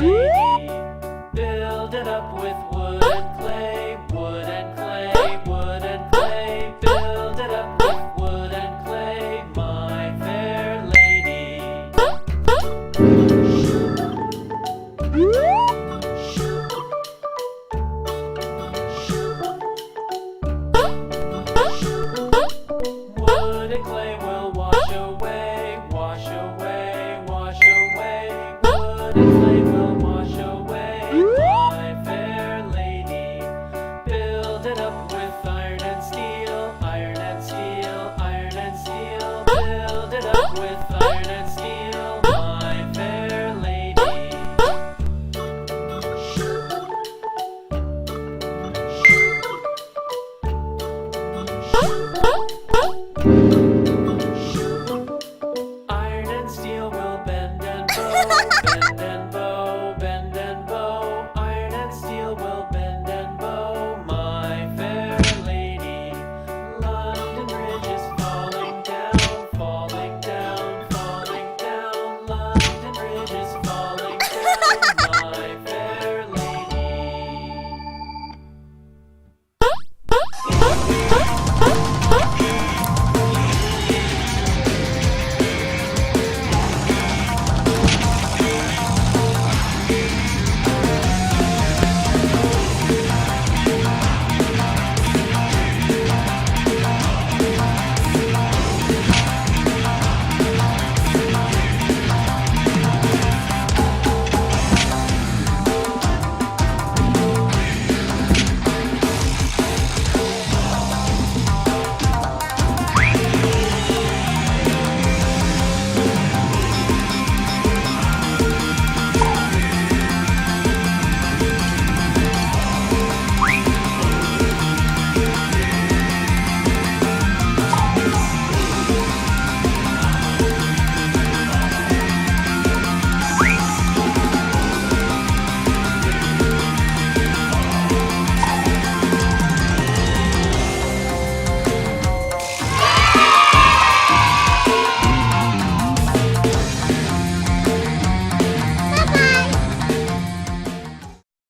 lady. Build it up with wood and clay, wood and clay, wood and clay. Build it up with wood and clay, my fair lady. Wood and clay will wash away, wash away, wash away. Wood and clay will wash away, my fair lady. Build it up with iron and steel, iron and steel, iron and steel. Build it up with iron and steel, my fair lady. Iron and steel will bend and bow, bend and bow, bend and bow. Iron and steel will bend and bow, my fair lady. London Bridge is falling down, falling down, falling down. London Bridge is falling down, my fair lady.